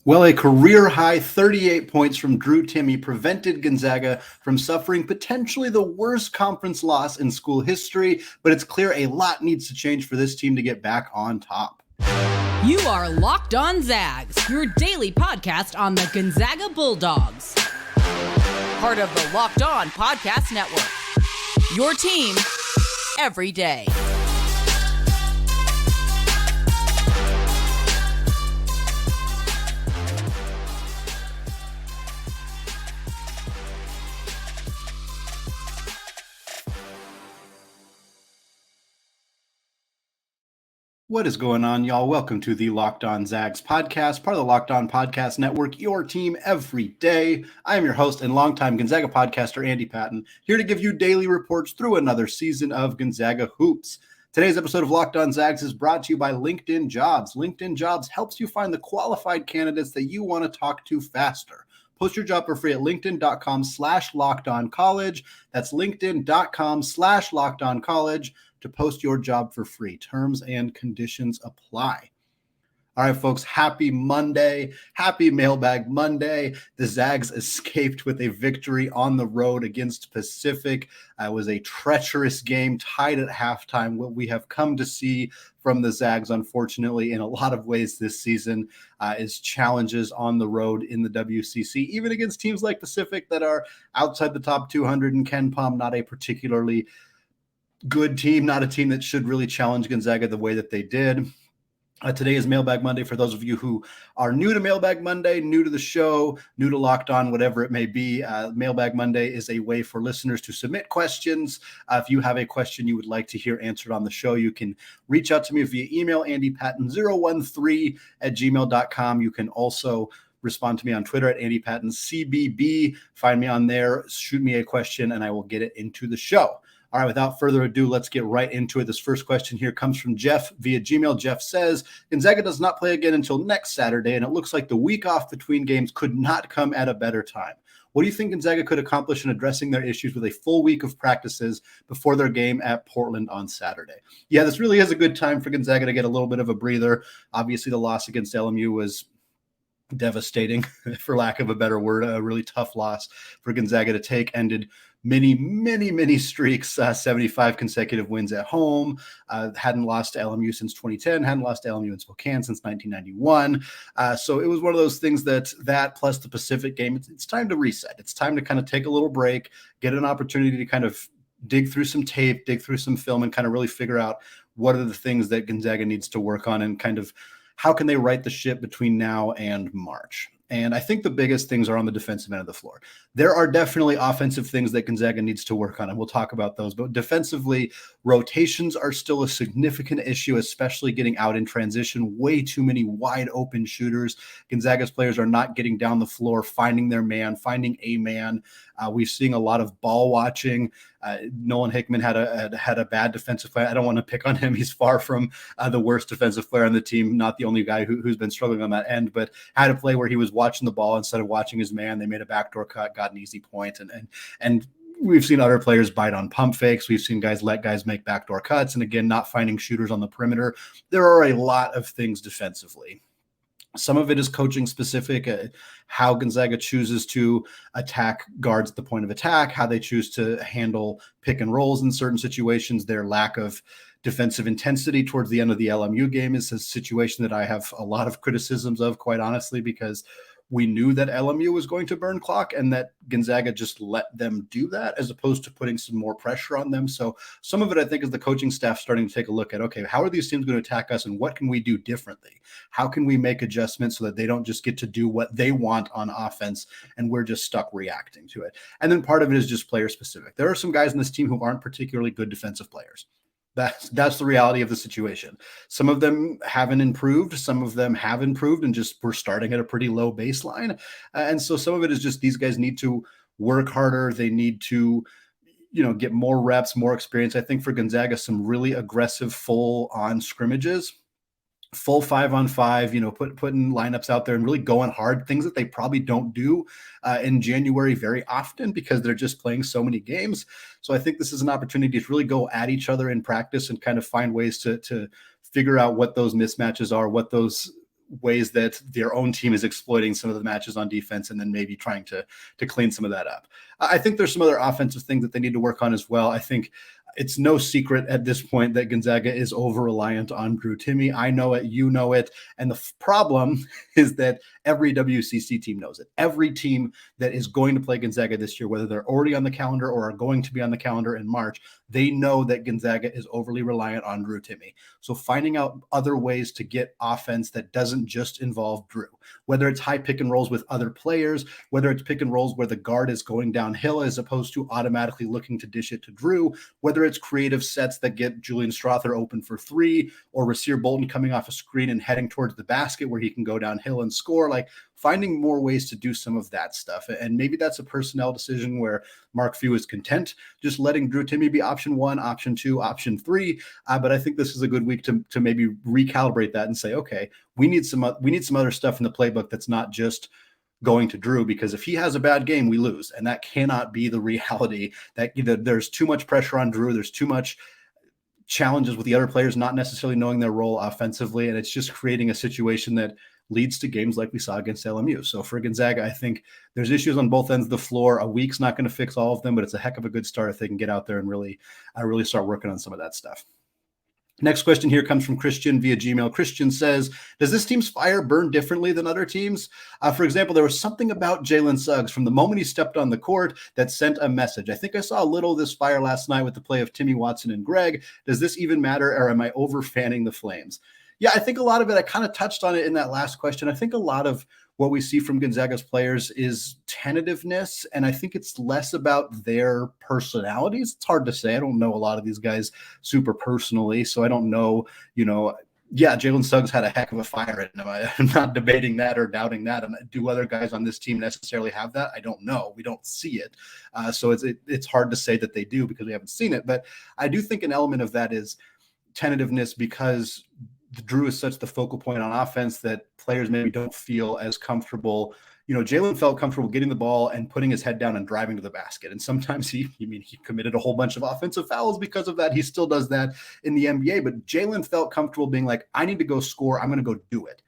Well, a career-high 38 points from Drew Timme prevented Gonzaga from suffering potentially the worst conference loss in school history, but it's clear a lot needs to change for this team to get back on top. You are Locked On Zags, your daily podcast on the Gonzaga Bulldogs. Part of the Locked On Podcast Network. Your team every day. What is going on, y'all? Welcome to the Locked On Zags podcast, part of the Locked On Podcast Network, your team every day. I am your host and longtime Gonzaga podcaster, Andy Patton, here to give you daily reports through another season of Gonzaga Hoops. Today's episode of Locked On Zags is brought to you by LinkedIn Jobs. LinkedIn Jobs helps you find the qualified candidates that you want to talk to faster. Post your job for free at linkedin.com/lockedoncollege. That's linkedin.com/lockedoncollege to post your job for free. Terms and conditions apply. All right, folks, happy Monday. Happy Mailbag Monday. The Zags escaped with a victory on the road against Pacific. It was a treacherous game, tied at halftime. What we have come to see from the Zags, unfortunately, in a lot of ways this season is challenges on the road in the WCC, even against teams like Pacific that are outside the top 200 in Ken Pom, not a particularly good team, not a team that should really challenge Gonzaga the way that they did. Today is Mailbag Monday. For those of you who are new to Mailbag Monday, new to the show, new to Locked On, whatever it may be, Mailbag Monday is a way for listeners to submit questions. If you have a question you would like to hear answered on the show, you can reach out to me via email, andypatton013@gmail.com. You can also respond to me on Twitter at andypattoncbb. Find me on there, shoot me a question, and I will get it into the show. All right, without further ado, let's get right into it. This first question here comes from Jeff via Gmail. Jeff says, Gonzaga does not play again until next Saturday, and it looks like the week off between games could not come at a better time. What do you think Gonzaga could accomplish in addressing their issues with a full week of practices before their game at Portland on Saturday? Yeah, this really is a good time for Gonzaga to get a little bit of a breather. Obviously, the loss against LMU was devastating, for lack of a better word, a really tough loss for Gonzaga to take. Ended many streaks, 75 consecutive wins at home. Hadn't lost to LMU since 2010, hadn't lost to LMU in Spokane since 1991. So it was one of those things that plus the Pacific game, it's time to reset. It's time to kind of take a little break, get an opportunity to kind of dig through some tape, dig through some film, and kind of really figure out what are the things that Gonzaga needs to work on and kind of how can they right the ship between now and March. And I think the biggest things are on the defensive end of the floor. There are definitely offensive things that Gonzaga needs to work on, and we'll talk about those. But defensively, rotations are still a significant issue, especially getting out in transition. Way too many wide open shooters. Gonzaga's players are not getting down the floor, finding their man, finding a man. We've seen a lot of ball watching. Nolan Hickman had a bad defensive play. I don't want to pick on him. He's far from the worst defensive player on the team, not the only guy who's been struggling on that end, but had a play where he was watching the ball instead of watching his man. They made a backdoor cut, got an easy point, and we've seen other players bite on pump fakes. We've seen guys let guys make backdoor cuts, and again, not finding shooters on the perimeter. There are a lot of things defensively. Some of it is coaching specific, how Gonzaga chooses to attack guards at the point of attack, how they choose to handle pick and rolls in certain situations. Their lack of defensive intensity towards the end of the LMU game is a situation that I have a lot of criticisms of, quite honestly, because we knew that LMU was going to burn clock and that Gonzaga just let them do that as opposed to putting some more pressure on them. So some of it, I think, is the coaching staff starting to take a look at, okay, how are these teams going to attack us and what can we do differently? How can we make adjustments so that they don't just get to do what they want on offense and we're just stuck reacting to it? And then part of it is just player specific. There are some guys in this team who aren't particularly good defensive players. That's the reality of the situation. Some of them haven't improved. Some of them have improved and just we're starting at a pretty low baseline. And so some of it is just these guys need to work harder. They need to, get more reps, more experience. I think for Gonzaga, some really aggressive full on scrimmages, full 5-on-5, putting lineups out there and really going hard, things that they probably don't do in January very often because they're just playing so many games. So I think this is an opportunity to really go at each other in practice and kind of find ways to figure out what those mismatches are, what those ways that their own team is exploiting some of the matches on defense and then maybe trying to clean some of that up. I think there's some other offensive things that they need to work on as well. I think it's no secret at this point that Gonzaga is over-reliant on Drew Timme. I know it, you know it. And the problem is that every WCC team knows it. Every team that is going to play Gonzaga this year, whether they're already on the calendar or are going to be on the calendar in March, they know that Gonzaga is overly reliant on Drew Timme. So finding out other ways to get offense that doesn't just involve Drew, whether it's high pick and rolls with other players, whether it's pick and rolls where the guard is going downhill as opposed to automatically looking to dish it to Drew, whether it's creative sets that get Julian Strother open for three, or Rasir Bolton coming off a screen and heading towards the basket where he can go downhill and score, like finding more ways to do some of that stuff. And maybe that's a personnel decision where Mark Few is content just letting Drew Timme be option 1, option 2, option 3. But I think this is a good week to maybe recalibrate that and say, okay, we need some other stuff in the playbook that's not just going to Drew, because if he has a bad game, we lose. And that cannot be the reality. That there's too much pressure on Drew. There's too much challenges with the other players not necessarily knowing their role offensively. And it's just creating a situation that leads to games like we saw against LMU. So for Gonzaga, I think there's issues on both ends of the floor. A week's not going to fix all of them, but it's a heck of a good start if they can get out there and really start working on some of that stuff. Next question here comes from Christian via Gmail. Christian says, does this team's fire burn differently than other teams? For example, there was something about Jalen Suggs from the moment he stepped on the court that sent a message. I think I saw a little of this fire last night with the play of Timme, Watson, and Greg. Does this even matter, or am I over fanning the Flames? Yeah, I think a lot of it, I kind of touched on it in that last question. I think a lot of what we see from Gonzaga's players is tentativeness, and I think it's less about their personalities. It's hard to say. I don't know a lot of these guys super personally, so I don't know, yeah, Jalen Suggs had a heck of a fire in him. I'm not debating that or doubting that. Do other guys on this team necessarily have that? I don't know. We don't see it. So it's hard to say that they do because we haven't seen it. But I do think an element of that is tentativeness, because Drew is such the focal point on offense that players maybe don't feel as comfortable. Jalen felt comfortable getting the ball and putting his head down and driving to the basket. And sometimes he committed a whole bunch of offensive fouls because of that. He still does that in the NBA, but Jalen felt comfortable being like, I need to go score. I'm going to go do it.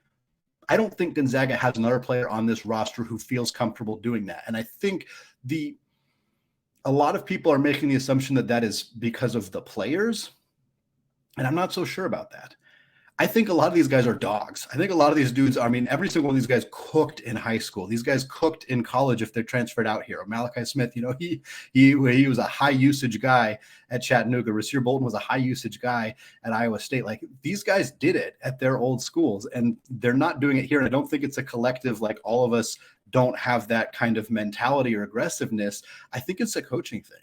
I don't think Gonzaga has another player on this roster who feels comfortable doing that. And I think a lot of people are making the assumption that is because of the players. And I'm not so sure about that. I think a lot of these guys are dogs. I think a lot of these dudes, every single one of these guys cooked in high school. These guys cooked in college if they're transferred out here. Malachi Smith, he was a high usage guy at Chattanooga. Rasir Bolton was a high usage guy at Iowa State. Like, these guys did it at their old schools, and they're not doing it here. And I don't think it's a collective, like all of us don't have that kind of mentality or aggressiveness. I think it's a coaching thing.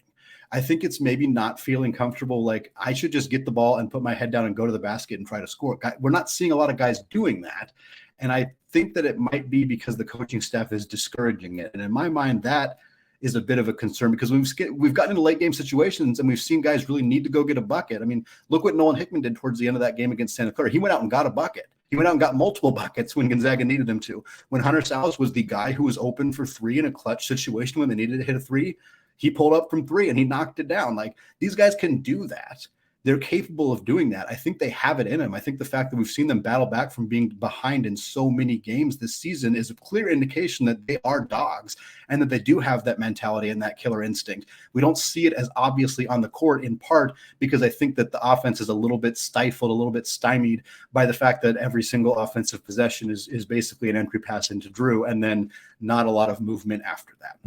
I think it's maybe not feeling comfortable, like I should just get the ball and put my head down and go to the basket and try to score. We're not seeing a lot of guys doing that. And I think that it might be because the coaching staff is discouraging it. And in my mind, that is a bit of a concern, because we've gotten into late game situations and we've seen guys really need to go get a bucket. Look what Nolan Hickman did towards the end of that game against Santa Clara. He went out and got a bucket. He went out and got multiple buckets when Gonzaga needed him to. When Hunter Salas was the guy who was open for three in a clutch situation when they needed to hit a three, he pulled up from three and he knocked it down. Like, these guys can do that. They're capable of doing that. I think they have it in them. I think the fact that we've seen them battle back from being behind in so many games this season is a clear indication that they are dogs and that they do have that mentality and that killer instinct. We don't see it as obviously on the court, in part because I think that the offense is a little bit stifled, a little bit stymied by the fact that every single offensive possession is basically an entry pass into Drew and then not a lot of movement after that.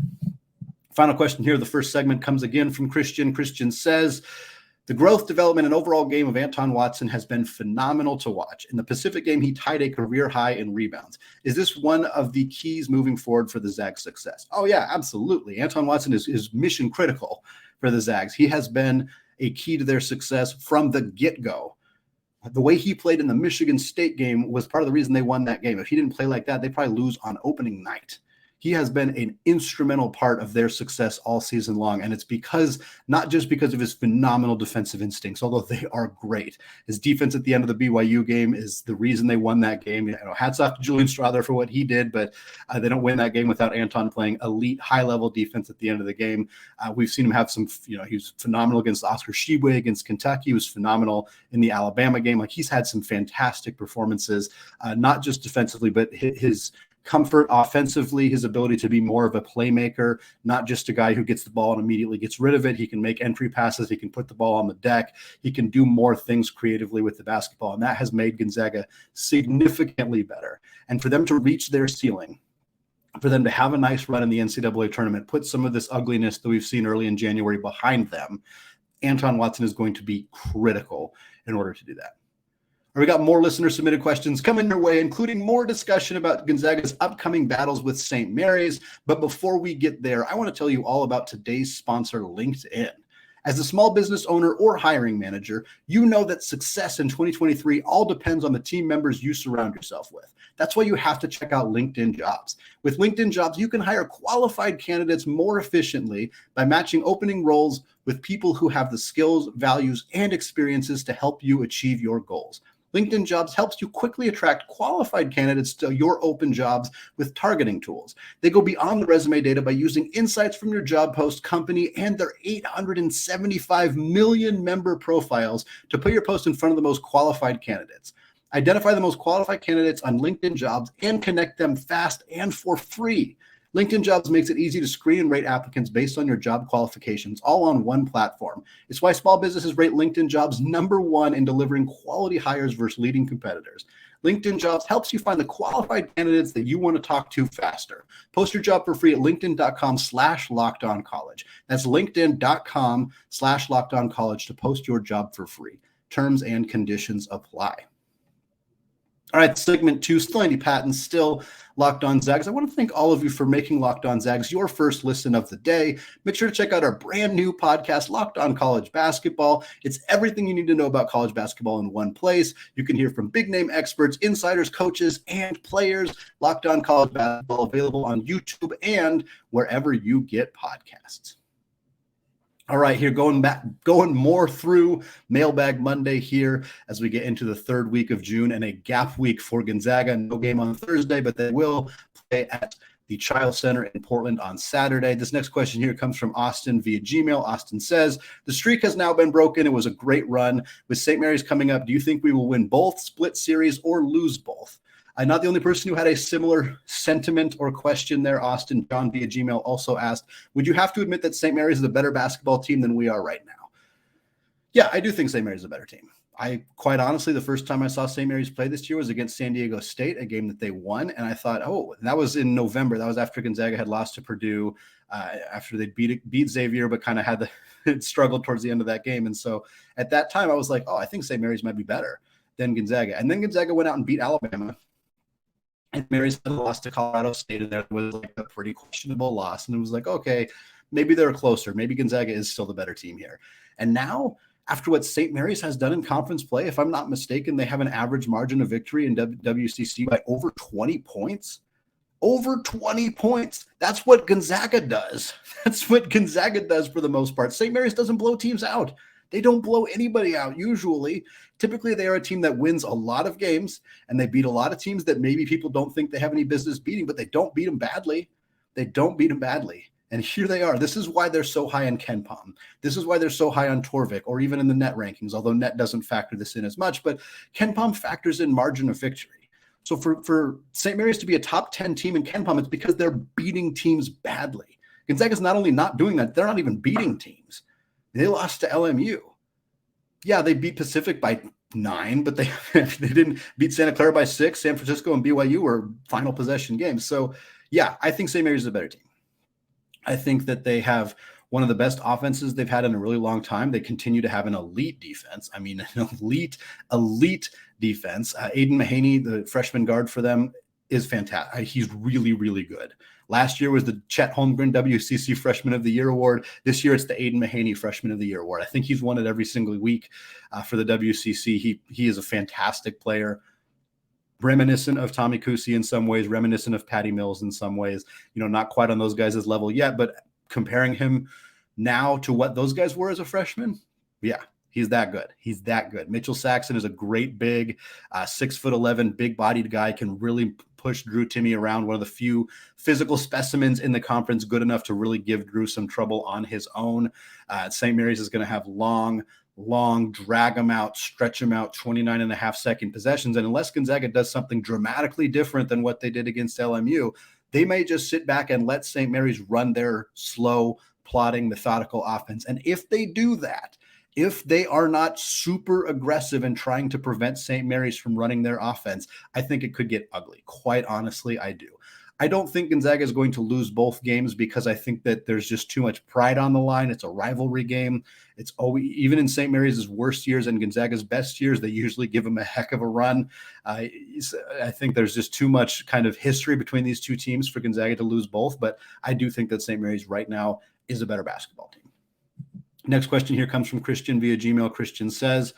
Final question here. The first segment comes again from Christian. Christian says, the growth, development, and overall game of Anton Watson has been phenomenal to watch. In the Pacific game, he tied a career high in rebounds. Is this one of the keys moving forward for the Zags' success? Oh, yeah, absolutely. Anton Watson is mission critical for the Zags. He has been a key to their success from the get-go. The way he played in the Michigan State game was part of the reason they won that game. If he didn't play like that, they'd probably lose on opening night. He has been an instrumental part of their success all season long. And it's not just because of his phenomenal defensive instincts, although they are great. His defense at the end of the BYU game is the reason they won that game. Hats off to Julian Strother for what he did, but they don't win that game without Anton playing elite high-level defense at the end of the game. We've seen him have he was phenomenal against Oscar Tshiebwe against Kentucky. He was phenomenal in the Alabama game. He's had some fantastic performances, not just defensively, but his comfort offensively, his ability to be more of a playmaker, not just a guy who gets the ball and immediately gets rid of it. He can make entry passes. He can put the ball on the deck. He can do more things creatively with the basketball, and that has made Gonzaga significantly better. And for them to reach their ceiling, for them to have a nice run in the NCAA tournament, put some of this ugliness that we've seen early in January behind them, Anton Watson is going to be critical in order to do that. We got more listener-submitted questions coming your way, including more discussion about Gonzaga's upcoming battles with St. Mary's. But before we get there, I want to tell you all about today's sponsor, LinkedIn. As a small business owner or hiring manager, you know that success in 2023 all depends on the team members you surround yourself with. That's why you have to check out LinkedIn Jobs. With LinkedIn Jobs, you can hire qualified candidates more efficiently by matching opening roles with people who have the skills, values, and experiences to help you achieve your goals. LinkedIn Jobs helps you quickly attract qualified candidates to your open jobs with targeting tools. They go beyond the resume data by using insights from your job post, company, and their 875 million member profiles to put your post in front of the most qualified candidates. Identify the most qualified candidates on LinkedIn Jobs and connect them fast and for free. LinkedIn Jobs makes it easy to screen and rate applicants based on your job qualifications, all on one platform. It's why small businesses rate LinkedIn Jobs #1 in delivering quality hires versus leading competitors. LinkedIn Jobs helps you find the qualified candidates that you want to talk to faster. Post your job for free at linkedin.com/lockedoncollege. That's linkedin.com/lockedoncollege to post your job for free. Terms and conditions apply. All right, segment 2, still Andy Patton, still Locked On Zags. I want to thank all of you for making Locked On Zags your first listen of the day. Make sure to check out our brand new podcast, Locked On College Basketball. It's everything you need to know about college basketball in one place. You can hear from big name experts, insiders, coaches, and players. Locked On College Basketball available on YouTube and wherever you get podcasts. All right, here going more through Mailbag Monday here as we get into the third week of June and a gap week for Gonzaga. No game on Thursday, but they will play at the Child Center in Portland on Saturday. This next question here comes from Austin via Gmail. Austin says, the streak has now been broken. It was a great run. With St. Mary's coming up, do you think we will win both, split series, or lose both? I'm not the only person who had a similar sentiment or question there, Austin. John via Gmail also asked, would you have to admit that St. Mary's is a better basketball team than we are right now? Yeah, I do think St. Mary's is a better team. I quite honestly, the first time I saw St. Mary's play this year was against San Diego State, a game that they won. And I thought, that was in November. That was after Gonzaga had lost to Purdue, after they beat Xavier, but kind of had struggled towards the end of that game. And so at that time, I was like, I think St. Mary's might be better than Gonzaga. And then Gonzaga went out and beat Alabama. And Mary's lost to Colorado State, and that was like a pretty questionable loss. And it was like, okay, maybe they're closer. Maybe Gonzaga is still the better team here. And now, after what St. Mary's has done in conference play, if I'm not mistaken, they have an average margin of victory in WCC by over 20 points. Over 20 points. That's what Gonzaga does. That's what Gonzaga does for the most part. St. Mary's doesn't blow teams out. They don't blow anybody out usually. Typically, they are a team that wins a lot of games, and they beat a lot of teams that maybe people don't think they have any business beating, but they don't beat them badly. They don't beat them badly. And here they are. This is why they're so high on KenPom. This is why they're so high on Torvik, or even in the net rankings, although net doesn't factor this in as much, but KenPom factors in margin of victory. So for St. Mary's to be a top 10 team in KenPom, it's because they're beating teams badly. Gonzaga's not only not doing that, they're not even beating teams. They lost to LMU. Yeah, they beat Pacific by 9, but they didn't beat Santa Clara by 6. San Francisco and BYU were final possession games. So, yeah, I think St. Mary's is a better team. I think that they have one of the best offenses they've had in a really long time. They continue to have an elite defense. I mean, an elite defense. Aiden Mahaney, the freshman guard for them, is fantastic. He's really, really good. Last year was the Chet Holmgren WCC Freshman of the Year award. This year it's the Aiden Mahaney Freshman of the Year award. I think he's won it every single week for the WCC. He is a fantastic player. reminiscent of Tommy Kusi in some ways, reminiscent of Patty Mills in some ways, not quite on those guys' level yet, but comparing him now to what those guys were as a freshman, yeah, he's that good. He's that good. Mitchell Saxon is a great big 6'11", big-bodied guy, can really push Drew Timme around, one of the few physical specimens in the conference good enough to really give Drew some trouble on his own. St. Mary's is going to have long, drag them out, stretch them out, 29.5-second possessions. And unless Gonzaga does something dramatically different than what they did against LMU, they may just sit back and let St. Mary's run their slow, plodding, methodical offense. And if they do that, if they are not super aggressive in trying to prevent St. Mary's from running their offense, I think it could get ugly. Quite honestly, I do. I don't think Gonzaga is going to lose both games because I think that there's just too much pride on the line. It's a rivalry game. It's always, even in St. Mary's' worst years and Gonzaga's best years, they usually give them a heck of a run. I think there's just too much kind of history between these two teams for Gonzaga to lose both, but I do think that St. Mary's right now is a better basketball team. Next question here comes from Christian via Gmail. Christian says,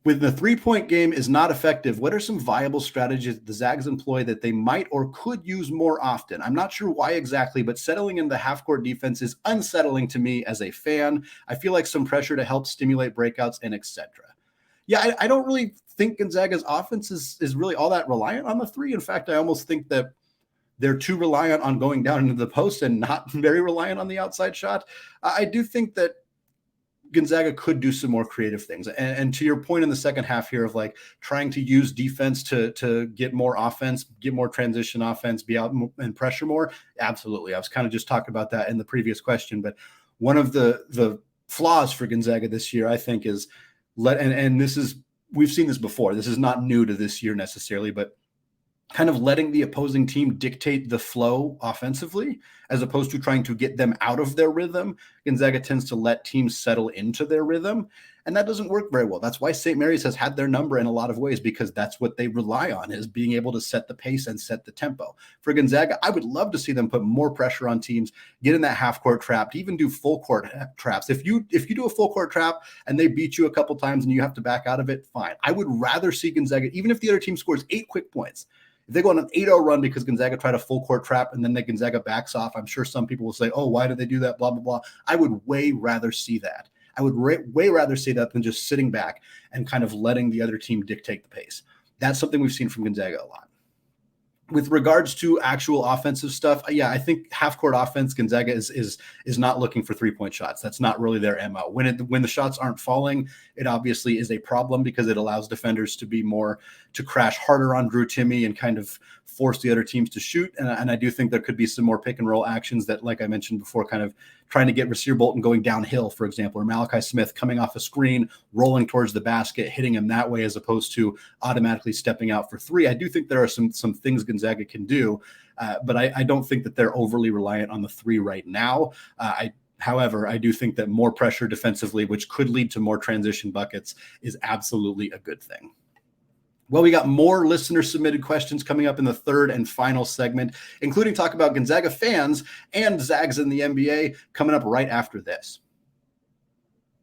when the three-point game is not effective, what are some viable strategies the Zags employ that they might or could use more often? I'm not sure why exactly, but settling in the half-court defense is unsettling to me as a fan. I feel like some pressure to help stimulate breakouts and etc. Yeah, I don't really think Gonzaga's offense is really all that reliant on the three. In fact, I almost think that they're too reliant on going down into the post and not very reliant on the outside shot. I do think that Gonzaga could do some more creative things. And to your point in the second half here of like trying to use defense to get more offense, get more transition offense, be out and pressure more. Absolutely. I was kind of just talking about that in the previous question, but one of the flaws for Gonzaga this year, I think, is we've seen this before. This is not new to this year necessarily, but kind of letting the opposing team dictate the flow offensively, as opposed to trying to get them out of their rhythm. Gonzaga tends to let teams settle into their rhythm, and that doesn't work very well. That's why St. Mary's has had their number in a lot of ways, because that's what they rely on, is being able to set the pace and set the tempo. For Gonzaga, I would love to see them put more pressure on teams, get in that half-court trap, to even do full-court traps. If you do a full-court trap and they beat you a couple times and you have to back out of it, fine. I would rather see Gonzaga, even if the other team scores 8 quick points, if they go on an 8-0 run because Gonzaga tried a full court trap and then the Gonzaga backs off, I'm sure some people will say, oh, why did they do that? Blah, blah, blah. I would way rather see that. I would way rather see that than just sitting back and kind of letting the other team dictate the pace. That's something we've seen from Gonzaga a lot. With regards to actual offensive stuff, yeah, I think half-court offense, Gonzaga is not looking for three-point shots. That's not really their MO. When the shots aren't falling, it obviously is a problem because it allows defenders to crash harder on Drew Timme and kind of force the other teams to shoot. And I do think there could be some more pick-and-roll actions that, like I mentioned before, kind of trying to get Rasir Bolton going downhill, for example, or Malachi Smith coming off a screen, rolling towards the basket, hitting him that way as opposed to automatically stepping out for three. I do think there are some things Gonzaga can do, but I don't think that they're overly reliant on the three right now. However, I do think that more pressure defensively, which could lead to more transition buckets, is absolutely a good thing. Well, we got more listener-submitted questions coming up in the third and final segment, including talk about Gonzaga fans and Zags in the NBA coming up right after this.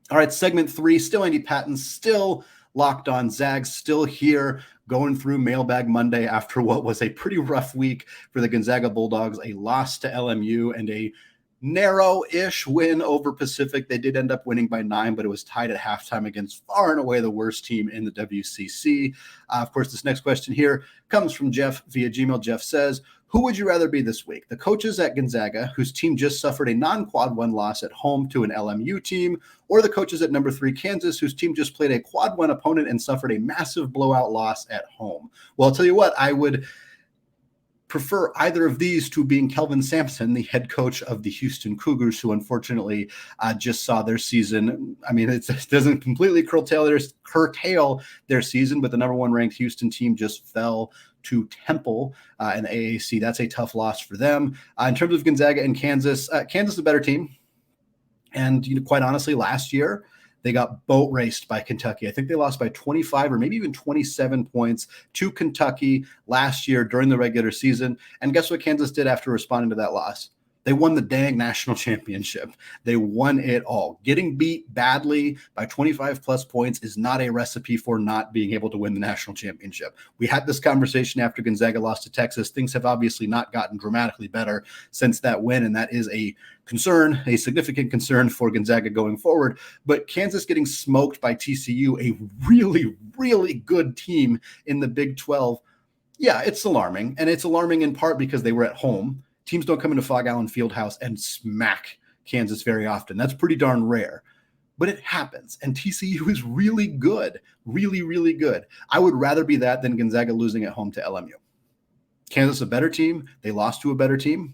All right, segment 3, still Andy Patton, still locked on Zags, still here going through Mailbag Monday after what was a pretty rough week for the Gonzaga Bulldogs, a loss to LMU and a narrow-ish win over Pacific. They did end up winning by 9, but it was tied at halftime against far and away the worst team in the WCC. Of course, this next question here comes from Jeff via Gmail. Jeff says, who would you rather be this week? The coaches at Gonzaga, whose team just suffered a non-quad 1 loss at home to an LMU team, or the coaches at number 3 Kansas, whose team just played a quad 1 opponent and suffered a massive blowout loss at home? Well, I'll tell you what, I would prefer either of these to being Kelvin Sampson, the head coach of the Houston Cougars, who unfortunately just saw their season. I mean, it doesn't completely curtail their season, but the number 1 ranked Houston team just fell to Temple in the AAC. That's a tough loss for them. In terms of Gonzaga and Kansas, Kansas is a better team. And quite honestly, last year, they got boat raced by Kentucky. I think they lost by 25 or maybe even 27 points to Kentucky last year during the regular season. And guess what Kansas did after responding to that loss? They won the dang national championship. They won it all. Getting beat badly by 25 plus points is not a recipe for not being able to win the national championship. We had this conversation after Gonzaga lost to Texas. Things have obviously not gotten dramatically better since that win, and that is a concern, a significant concern for Gonzaga going forward. But Kansas getting smoked by TCU, a really, really good team in the Big 12, yeah, it's alarming. And it's alarming in part because they were at home. Teams don't come into Fog Allen Fieldhouse and smack Kansas very often. That's pretty darn rare, but it happens. And TCU is really good, really, really good. I would rather be that than Gonzaga losing at home to LMU. Kansas a better team. They lost to a better team.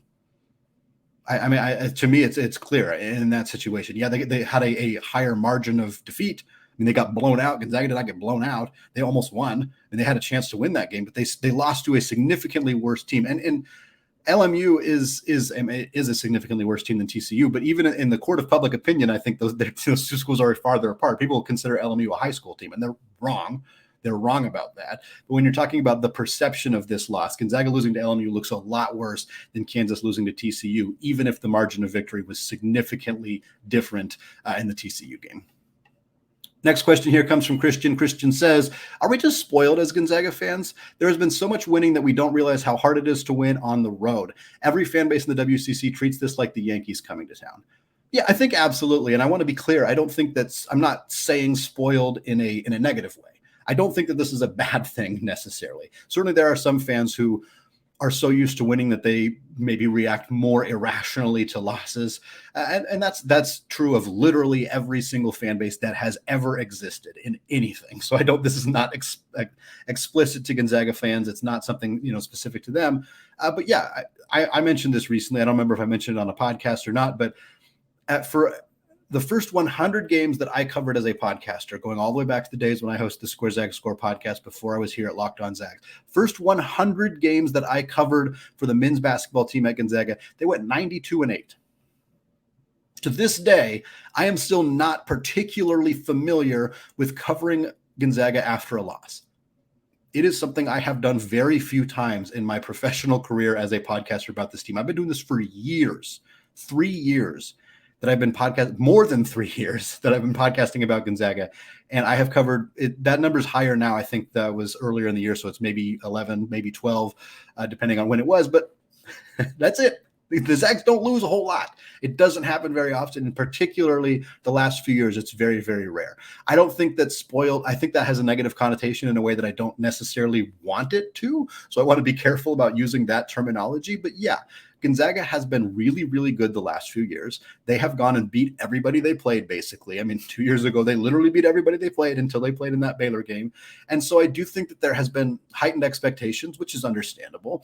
I mean, to me, it's clear in that situation. Yeah, they had a higher margin of defeat. I mean, they got blown out. Gonzaga did not get blown out. They almost won, and they had a chance to win that game, but they lost to a significantly worse team. And LMU is a significantly worse team than TCU, but even in the court of public opinion, I think those two schools are farther apart. People consider LMU a high school team, and they're wrong. They're wrong about that. But when you're talking about the perception of this loss, Gonzaga losing to LMU looks a lot worse than Kansas losing to TCU, even if the margin of victory was significantly different in the TCU game. Next question here comes from Christian. Christian says, are we just spoiled as Gonzaga fans? There has been so much winning that we don't realize how hard it is to win on the road. Every fan base in the WCC treats this like the Yankees coming to town. Yeah, I think absolutely. And I want to be clear. I don't think I'm not saying spoiled in a negative way. I don't think that this is a bad thing necessarily. Certainly there are some fans who are so used to winning that they maybe react more irrationally to losses. And that's true of literally every single fan base that has ever existed in anything. So this is not explicit to Gonzaga fans. It's not something, specific to them. But yeah, I mentioned this recently. I don't remember if I mentioned it on a podcast or not, but for the first 100 games that I covered as a podcaster, going all the way back to the days when I hosted the Square Zags Score podcast before I was here at Locked On Zags, first 100 games that I covered for the men's basketball team at Gonzaga, they went 92-8. To this day, I am still not particularly familiar with covering Gonzaga after a loss. It is something I have done very few times in my professional career as a podcaster about this team. I've been doing this for years, 3 years. That I've been more than 3 years that I've been podcasting about Gonzaga. And I have covered it. That number's higher now. I think that was earlier in the year. So it's maybe 11, maybe 12, depending on when it was, but that's it. The Zags don't lose a whole lot. It doesn't happen very often. And particularly the last few years, it's very, very rare. I don't think that's spoiled. I think that has a negative connotation in a way that I don't necessarily want it to. So I want to be careful about using that terminology, but yeah, Gonzaga has been really, really good the last few years. They have gone and beat everybody they played, basically. I mean, 2 years ago, they literally beat everybody they played until they played in that Baylor game. And so I do think that there has been heightened expectations, which is understandable.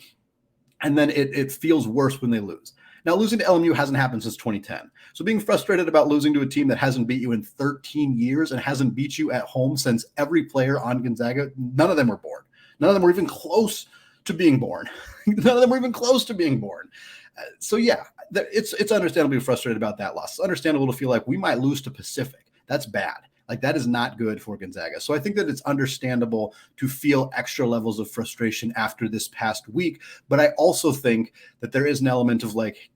And then it feels worse when they lose. Now, losing to LMU hasn't happened since 2010. So being frustrated about losing to a team that hasn't beat you in 13 years and hasn't beat you at home since every player on Gonzaga, none of them were born. None of them were even close to being born. None of them were even close to being born. So yeah, it's understandable to be frustrated about that loss. It's understandable to feel like we might lose to Pacific. That's bad. Like that is not good for Gonzaga. So I think that it's understandable to feel extra levels of frustration after this past week. But I also think that there is an element of like,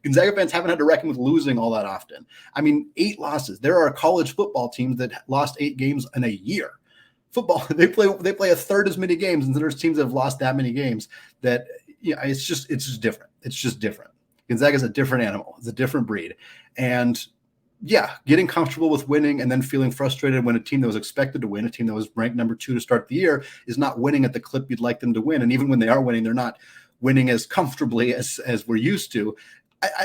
Gonzaga fans haven't had to reckon with losing all that often. I mean, 8 losses. There are college football teams that lost 8 games in a year. Football, they play a third as many games, and there's teams that have lost that many games. That it's just different. It's just different. Gonzaga is a different animal. It's a different breed, and yeah, getting comfortable with winning and then feeling frustrated when a team that was expected to win, a team that was ranked number 2 to start the year, is not winning at the clip you'd like them to win, and even when they are winning, they're not winning as comfortably as we're used to.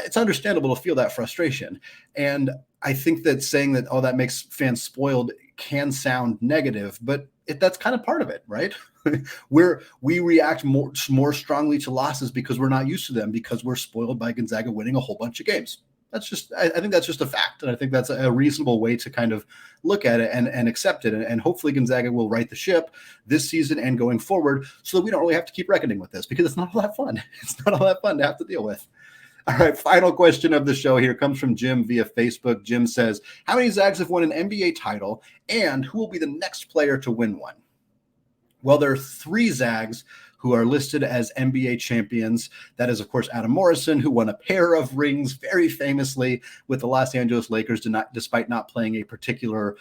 It's understandable to feel that frustration, and I think that saying that that makes fans spoiled can sound negative, but that's kind of part of it, right? We react more strongly to losses because we're not used to them, because we're spoiled by Gonzaga winning a whole bunch of games. I think that's just a fact, and I think that's a reasonable way to kind of look at it and accept it, and hopefully Gonzaga will right the ship this season and going forward, so that we don't really have to keep reckoning with this, because it's not all that fun. It's not all that fun to have to deal with. All right, final question of the show here comes from Jim via Facebook. Jim says, how many Zags have won an NBA title, and who will be the next player to win one? Well, there are 3 Zags who are listed as NBA champions. That is, of course, Adam Morrison, who won a pair of rings very famously with the Los Angeles Lakers, despite not playing a particularly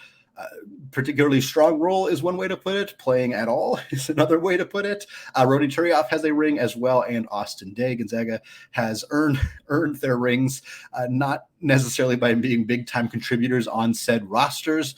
strong role is one way to put it. Playing at all is another way to put it. Rony Turioff has a ring as well, and Austin Day. Gonzaga has earned their rings, not necessarily by being big-time contributors on said rosters,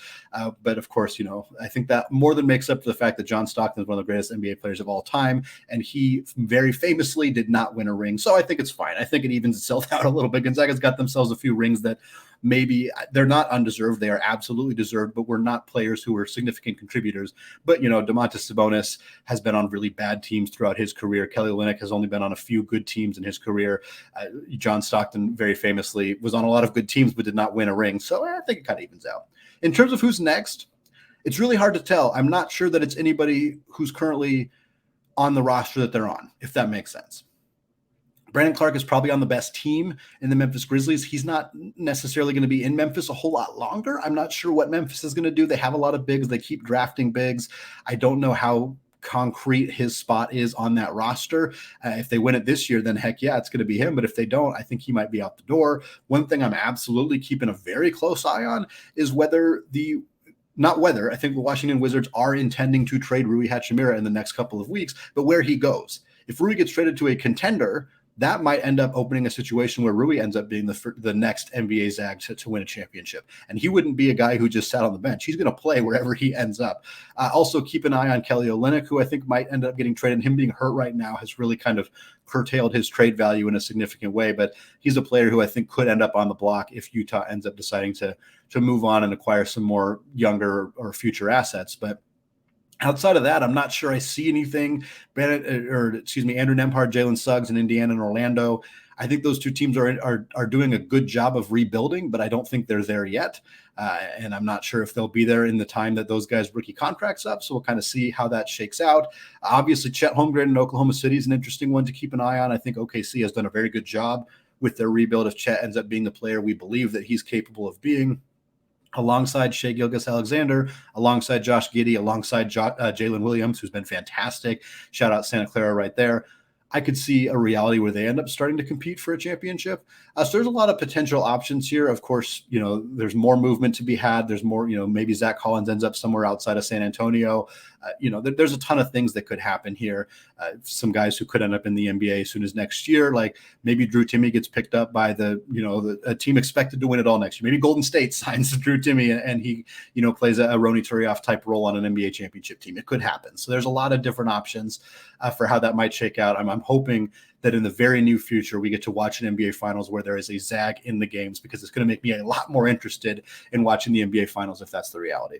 but of course, I think that more than makes up for the fact that John Stockton is one of the greatest NBA players of all time, and he very famously did not win a ring. So I think it's fine. I think it evens itself out a little bit. Gonzaga's got themselves a few rings that maybe they're not undeserved. They are absolutely deserved, but we're not players who are significant contributors. But, Domantas Sabonis has been on really bad teams throughout his career. Kelly Olynyk has only been on a few good teams in his career. John Stockton very famously was on a lot of good teams, but did not win a ring. So I think it kind of evens out. In terms of who's next, it's really hard to tell. I'm not sure that it's anybody who's currently on the roster that they're on, if that makes sense. Brandon Clark is probably on the best team in the Memphis Grizzlies. He's not necessarily going to be in Memphis a whole lot longer. I'm not sure what Memphis is going to do. They have a lot of bigs. They keep drafting bigs. I don't know how concrete his spot is on that roster. If they win it this year, then heck yeah, it's going to be him. But if they don't, I think he might be out the door. One thing I'm absolutely keeping a very close eye on is I think the Washington Wizards are intending to trade Rui Hachimura in the next couple of weeks, but where he goes. If Rui gets traded to a contender, that might end up opening a situation where Rui ends up being the next NBA Zags to win a championship. And he wouldn't be a guy who just sat on the bench. He's going to play wherever he ends up. Also, keep an eye on Kelly Olynyk, who I think might end up getting traded. Him being hurt right now has really kind of curtailed his trade value in a significant way. But he's a player who I think could end up on the block if Utah ends up deciding to move on and acquire some more younger or future assets. But outside of that, I'm not sure I see anything. Andrew Nembhard, Jalen Suggs in Indiana and Orlando. I think those two teams are doing a good job of rebuilding, but I don't think they're there yet. And I'm not sure if they'll be there in the time that those guys' rookie contracts up. So we'll kind of see how that shakes out. Obviously, Chet Holmgren in Oklahoma City is an interesting one to keep an eye on. I think OKC has done a very good job with their rebuild if Chet ends up being the player we believe that he's capable of being, alongside Shai Gilgeous-Alexander, alongside Josh Giddey, alongside Jalen Williams, who's been fantastic. Shout out Santa Clara right there. I could see a reality where they end up starting to compete for a championship. So there's a lot of potential options here. Of course, there's more movement to be had. There's more, maybe Zach Collins ends up somewhere outside of San Antonio. There's a ton of things that could happen here. Some guys who could end up in the NBA as soon as next year, like maybe Drew Timme gets picked up by a team expected to win it all next year. Maybe Golden State signs Drew Timme and he, plays a Rony Turioff type role on an NBA championship team. It could happen. So there's a lot of different options for how that might shake out. I'm hoping that in the very near future, we get to watch an NBA Finals where there is a Zag in the games, because it's going to make me a lot more interested in watching the NBA Finals if that's the reality.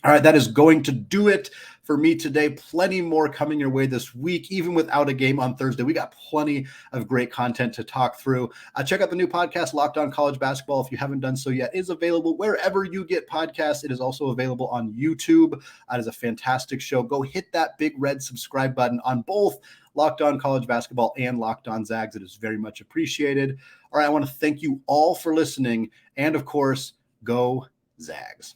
All right, that is going to do it for me today. Plenty more coming your way this week, even without a game on Thursday. We got plenty of great content to talk through. Check out the new podcast, Locked On College Basketball, if you haven't done so yet. It is available wherever you get podcasts. It is also available on YouTube. It is a fantastic show. Go hit that big red subscribe button on both Locked On College Basketball and Locked On Zags. It is very much appreciated. All right, I want to thank you all for listening. And, of course, go Zags.